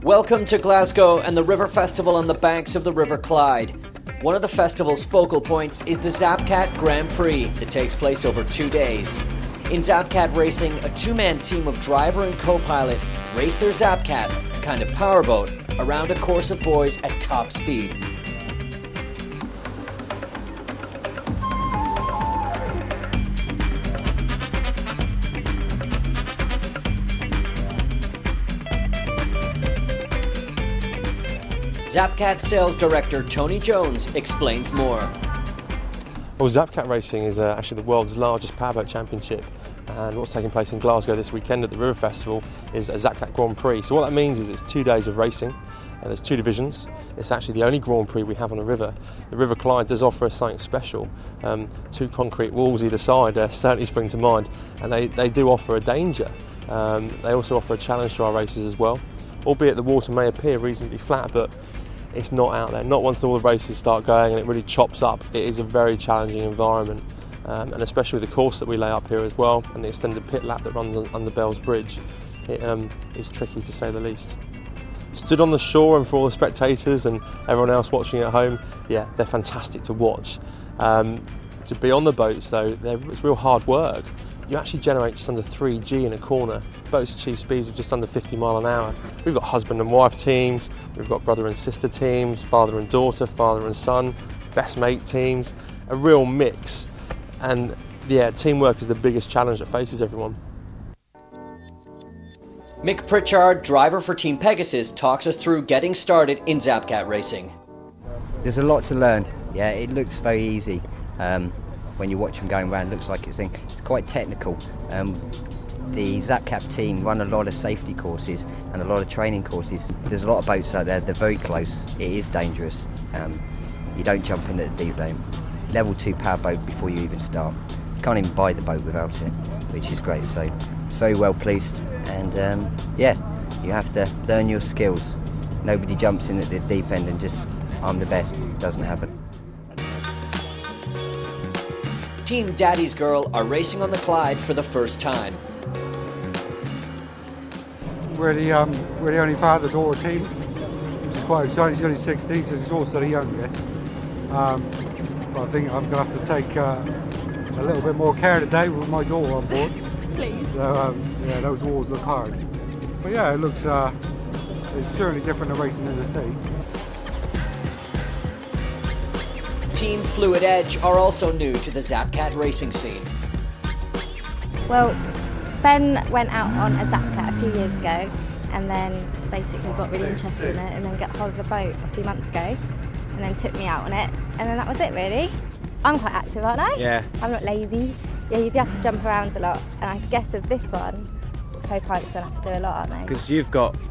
Welcome to Glasgow and the River Festival on the banks of the River Clyde. One of the festival's focal points is the Zapcat Grand Prix that takes place over 2 days. In Zapcat racing, a two-man team of driver and co-pilot race their Zapcat, a kind of powerboat, around a course of boys at top speed. Zapcat sales director Tony Jones explains more. Well, Zapcat racing is actually the world's largest powerboat championship, and what's taking place in Glasgow this weekend at the River Festival is a Zapcat Grand Prix. So what that means is it's 2 days of racing, and there's 2 divisions. It's actually the only Grand Prix we have on a river. The River Clyde does offer us something special. 2 concrete walls either side certainly spring to mind, and they do offer a danger. They also offer a challenge to our races as well, albeit the water may appear reasonably flat, but it's not out there. Not once all the races start going and it really chops up. It is a very challenging environment, and especially with the course that we lay up here as well, and the extended pit lap that runs under Bell's Bridge, it is tricky to say the least. Stood on the shore, and for all the spectators and everyone else watching at home, yeah, they're fantastic to watch. To be on the boats though, it's real hard work. You actually generate just under 3G in a corner. Boats achieve speeds of just under 50 miles an hour. We've got husband and wife teams, we've got brother and sister teams, father and daughter, father and son, best mate teams, a real mix. And yeah, teamwork is the biggest challenge that faces everyone. Mick Pritchard, driver for Team Pegasus, talks us through getting started in Zapcat racing. There's a lot to learn. Yeah, it looks very easy. When you watch them going around, it looks like it's quite technical. The Zapcat team run a lot of safety courses and a lot of training courses. There's a lot of boats out there, they're very close. It is dangerous. You don't jump into the deep end. Level 2 powerboat before you even start. You can't even buy the boat without it, which is great. So it's very well policed, and yeah, you have to learn your skills. Nobody jumps in at the deep end and just, I'm the best. It doesn't happen. Team Daddy's Girl are racing on the Clyde for the first time. We're the only father-daughter team, which is quite exciting. She's only 16, so she's also the youngest. But I think I'm going to have to take a little bit more care today with my daughter on board. Please. So yeah, those walls look hard. But yeah, it looks it's certainly different than racing in the sea. Team Fluid Edge are also new to the Zapcat racing scene. Well, Ben went out on a Zapcat a few years ago and then basically got really interested in it and then got hold of a boat a few months ago and then took me out on it, and then that was it really. I'm quite active, aren't I? Yeah. I'm not lazy. Yeah, you do have to jump around a lot, and I guess with this one, co-pilots don't have to do a lot, aren't they?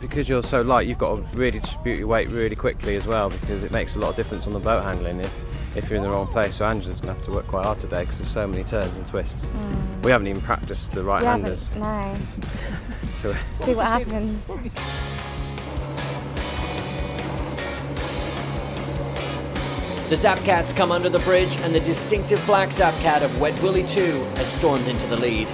Because you're so light, you've got to really distribute your weight really quickly as well, because it makes a lot of difference on the boat handling if you're in the wrong place. So Angela's going to have to work quite hard today because there's so many turns and twists. We haven't even practiced the right-handers. No. So See what happens. The Zapcats come under the bridge, and the distinctive black Zapcat of Wet Willie 2 has stormed into the lead.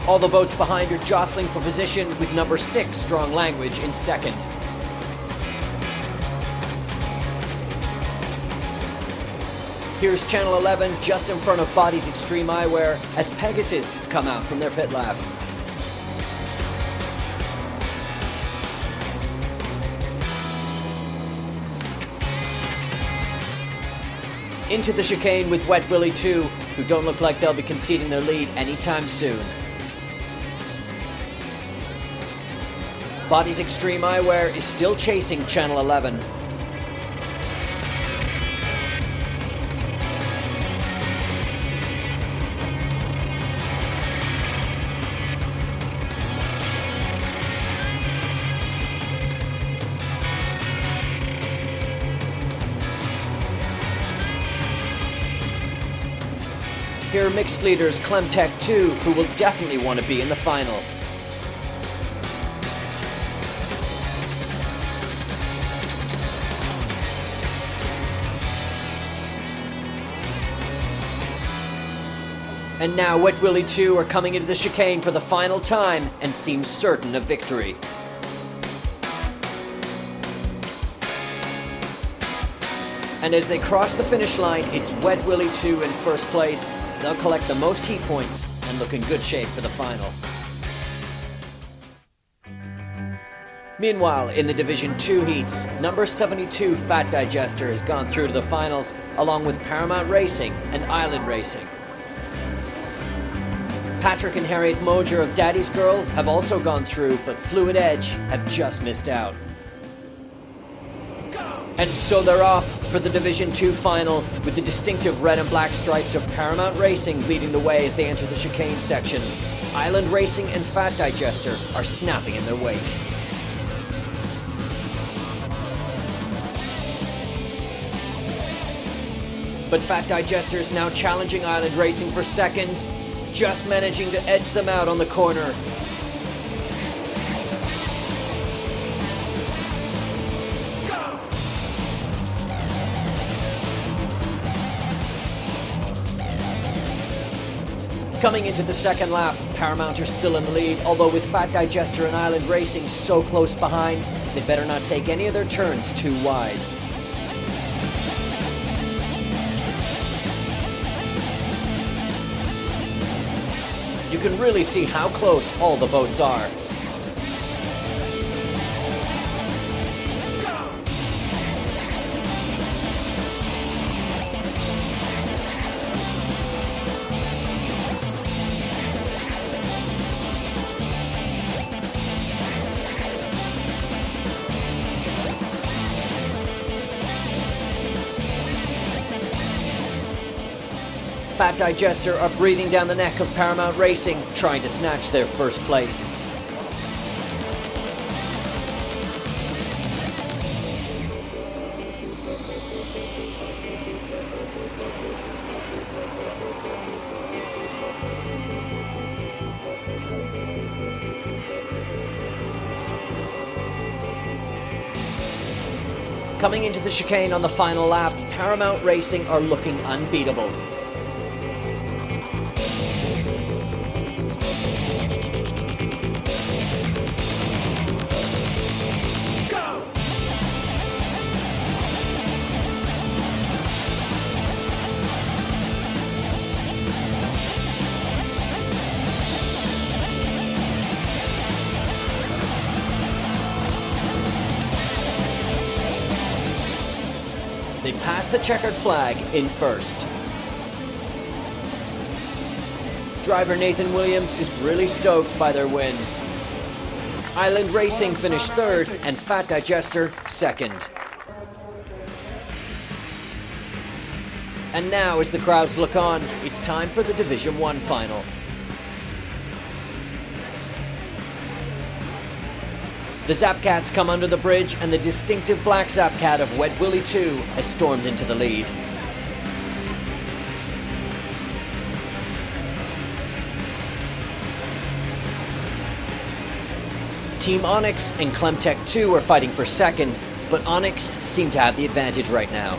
All the boats behind are jostling for position, with number 6 Strong Language in second. Here's Channel 11 just in front of Body's Extreme Eyewear as Pegasus come out from their pit lap. Into the chicane with Wet Willie 2, who don't look like they'll be conceding their lead anytime soon. Body's Extreme Eyewear is still chasing Channel 11. Here are mixed leaders Clemtech 2, who will definitely want to be in the final. And now Wet Willie 2 are coming into the chicane for the final time and seem certain of victory. And as they cross the finish line, it's Wet Willie 2 in first place. They'll collect the most heat points and look in good shape for the final. Meanwhile, in the Division 2 heats, number 72 Fat Digester has gone through to the finals, along with Paramount Racing and Island Racing. Patrick and Harriet Moger of Daddy's Girl have also gone through, but Fluid Edge have just missed out. And so they're off for the Division 2 final, with the distinctive red and black stripes of Paramount Racing leading the way as they enter the chicane section. Island Racing and Fat Digester are snapping in their wake. But Fat Digester is now challenging Island Racing for second, just managing to edge them out on the corner. Coming into the second lap, Paramount are still in the lead, although with Fat Digester and Island Racing so close behind, they better not take any of their turns too wide. You can really see how close all the boats are. Fat Digester are breathing down the neck of Paramount Racing, trying to snatch their first place. Coming into the chicane on the final lap, Paramount Racing are looking unbeatable. They pass the checkered flag in first. Driver Nathan Williams is really stoked by their win. Island Racing finished third and Fat Digester second. And now, as the crowds look on, it's time for the Division 1 final. The Zapcats come under the bridge, and the distinctive black Zapcat of Wet Willie 2 has stormed into the lead. Team Onyx and Clemtech 2 are fighting for second, but Onyx seem to have the advantage right now.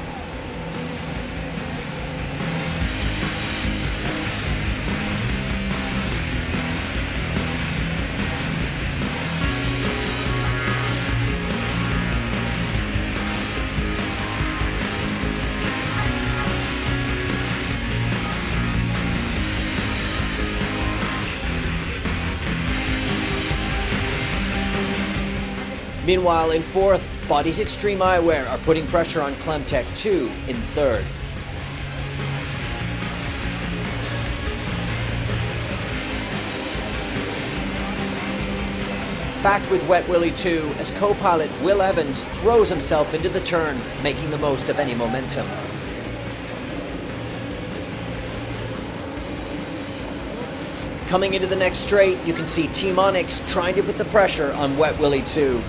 Meanwhile, in fourth, Body's Extreme Eyewear are putting pressure on Clemtech 2 in third. Back with Wet Willie 2 as co-pilot Will Evans throws himself into the turn, making the most of any momentum. Coming into the next straight, you can see Team Onyx trying to put the pressure on Wet Willie 2.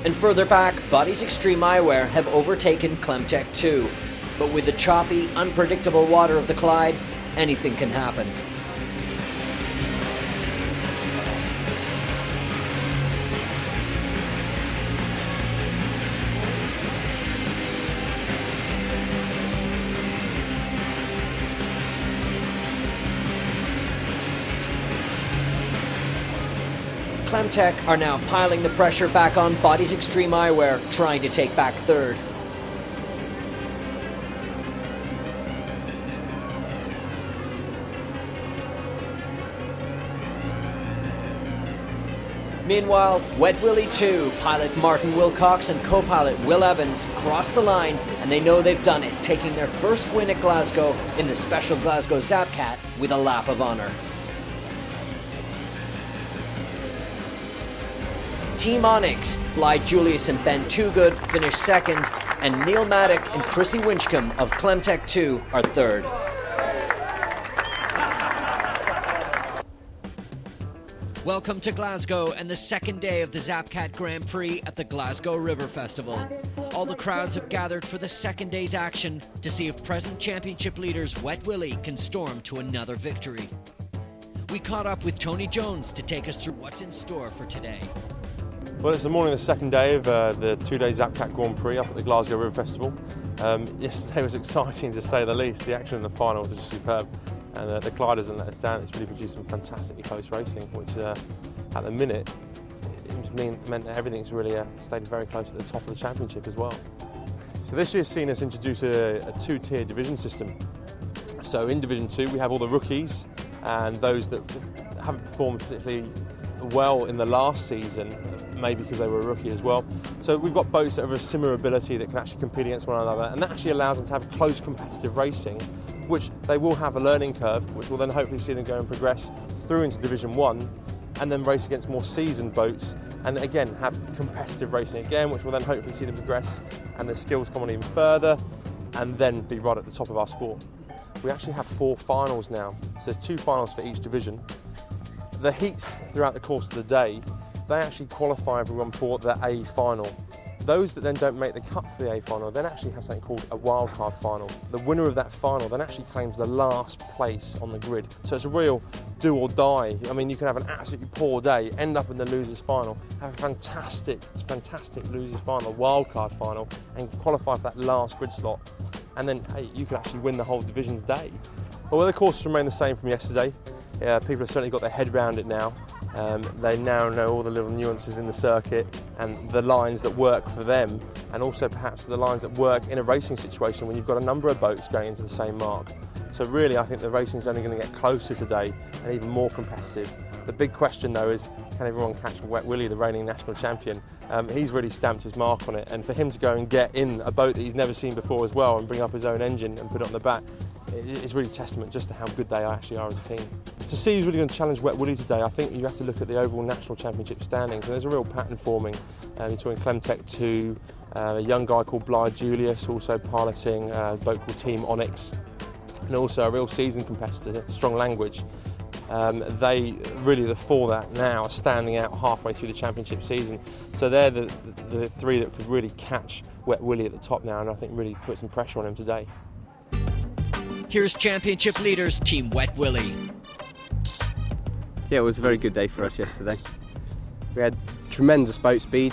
And further back, Body's Extreme Eyewear have overtaken Clemtech 2. But with the choppy, unpredictable water of the Clyde, anything can happen. Clemtech are now piling the pressure back on Bodies Extreme Eyewear, trying to take back third. Meanwhile, Wet Willie 2, pilot Martin Wilcox and co-pilot Will Evans cross the line, and they know they've done it, taking their first win at Glasgow in the special Glasgow Zapcat with a lap of honour. Team Onyx, Clyde Julius and Ben Toogood finished second, and Neil Maddock and Chrissy Winchcombe of Clemtech 2 are third. Welcome to Glasgow and the second day of the Zapcat Grand Prix at the Glasgow River Festival. All the crowds have gathered for the second day's action to see if present championship leaders Wet Willie can storm to another victory. We caught up with Tony Jones to take us through what's in store for today. Well, it's the morning of the second day of the two-day Zapcat Grand Prix up at the Glasgow River Festival. Yesterday was exciting to say the least. The action in the final was just superb, and the Clyde hasn't let us down. It's really produced some fantastically close racing, which at the minute it meant that everything's really stayed very close at the top of the championship as well. So this year's seen us introduce a two-tier division system. So in Division 2 we have all the rookies and those that haven't performed particularly well in the last season, maybe because they were a rookie as well. So we've got boats that have a similar ability that can actually compete against one another, and that actually allows them to have close competitive racing, which they will have a learning curve, which will then hopefully see them go and progress through into Division 1 and then race against more seasoned boats and again have competitive racing again, which will then hopefully see them progress and their skills come on even further and then be right at the top of our sport. We actually have 4 finals now, so 2 finals for each division. The heats throughout the course of the day, they actually qualify everyone for the A final. Those that then don't make the cut for the A final then actually have something called a wildcard final. The winner of that final then actually claims the last place on the grid. So it's a real do or die. I mean, you can have an absolutely poor day, end up in the losers final, have a fantastic losers final, wildcard final, and qualify for that last grid slot. And then, hey, you could actually win the whole division's day. Well, the courses remain the same from yesterday. People have certainly got their head around it now. They now know all the little nuances in the circuit and the lines that work for them, and also perhaps the lines that work in a racing situation when you've got a number of boats going into the same mark. So really, I think the racing is only going to get closer today and even more competitive. The big question though is, can everyone catch Wet Willie, the reigning national champion? He's really stamped his mark on it, and for him to go and get in a boat that he's never seen before as well and bring up his own engine and put it on the back, it's really testament just to how good they actually are as a team. To see who's really going to challenge Wet Willie today, I think you have to look at the overall national championship standings, and there's a real pattern forming. You're talking Clemtech 2, a young guy called Clyde Julius, also piloting a boat called Team Onyx, and also a real seasoned competitor, Strong Language. They really, the 4 that now are standing out halfway through the championship season. So they're the 3 that could really catch Wet Willie at the top now, and I think really put some pressure on him today. Here's championship leaders Team Wet Willie. Yeah, it was a very good day for us yesterday. We had tremendous boat speed.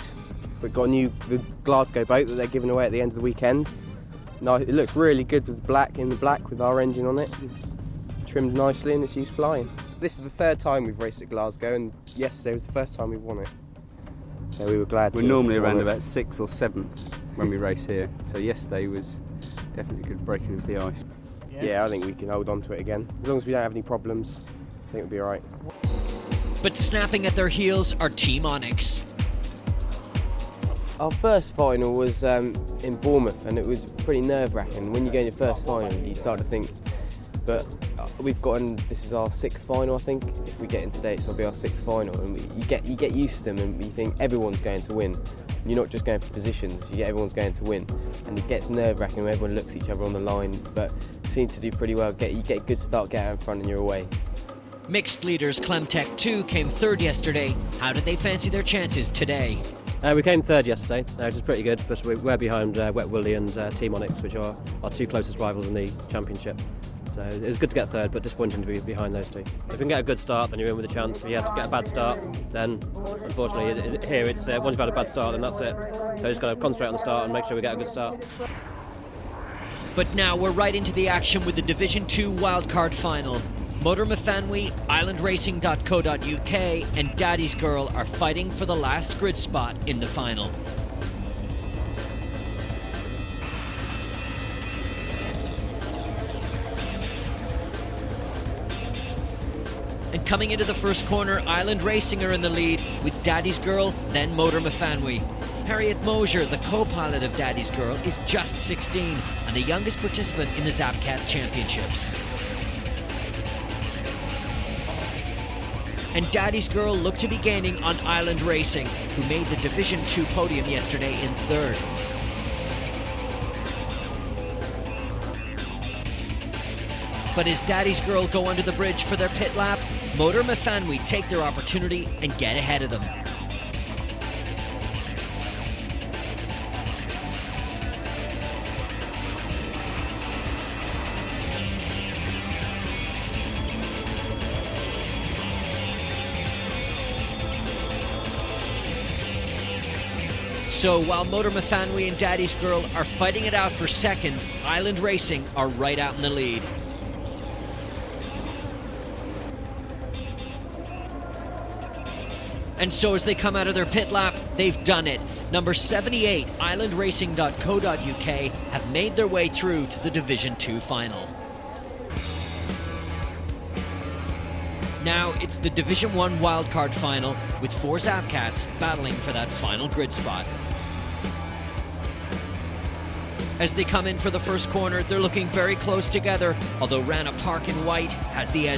We've got the Glasgow boat that they're giving away at the end of the weekend. No, it looks really good with in the black with our engine on it. It's trimmed nicely and it's used flying. This is the 3rd time we've raced at Glasgow, and yesterday was the first time we won it. So we were glad to. We're normally around about 6th or 7th when we race here. So yesterday was definitely a good breaking of the ice. Yeah, I think we can hold on to it again. As long as we don't have any problems, I think we'll be all right. But snapping at their heels are Team Onyx. Our first final was in Bournemouth, and it was pretty nerve-wracking. When you go in your first final, you start to think, but we've gotten, this is our 6th final, I think. If we get in today, it'll be our 6th final, and you get used to them, and you think everyone's going to win. You're not just going for positions, everyone's going to win, and it gets nerve-wracking when everyone looks at each other on the line, but seem to do pretty well. You get a good start, get out in front, and you're away. Mixed leaders Clemtech 2 came 3rd yesterday. How did they fancy their chances today? We came 3rd yesterday, which is pretty good, but we're behind Wet Willie and Team Onyx, which are our 2 closest rivals in the championship. So it was good to get third, but disappointing to be behind those two. If you can get a good start, then you're in with a chance. If you have to get a bad start, then unfortunately here it's once you've had a bad start, then that's it. So you just got to concentrate on the start and make sure we get a good start. But now we're right into the action with the Division 2 wildcard final. Motor Mafanwi, islandracing.co.uk and Daddy's Girl are fighting for the last grid spot in the final. And coming into the first corner, Island Racing are in the lead with Daddy's Girl, then Motor Mafanwi. Harriet Mosier, the co-pilot of Daddy's Girl, is just 16 and the youngest participant in the Zapcat Championships. And Daddy's Girl look to be gaining on Island Racing, who made the Division 2 podium yesterday in third. But as Daddy's Girl go under the bridge for their pit lap, Motor Mafanwi take their opportunity and get ahead of them. So while Motor Mafanwi and Daddy's Girl are fighting it out for second, Island Racing are right out in the lead. And so as they come out of their pit lap, they've done it. Number 78, islandracing.co.uk, have made their way through to the Division 2 final. Now it's the Division 1 wildcard final with 4 Zapcats battling for that final grid spot. As they come in for the first corner, they're looking very close together, although Rana Park in white has the edge.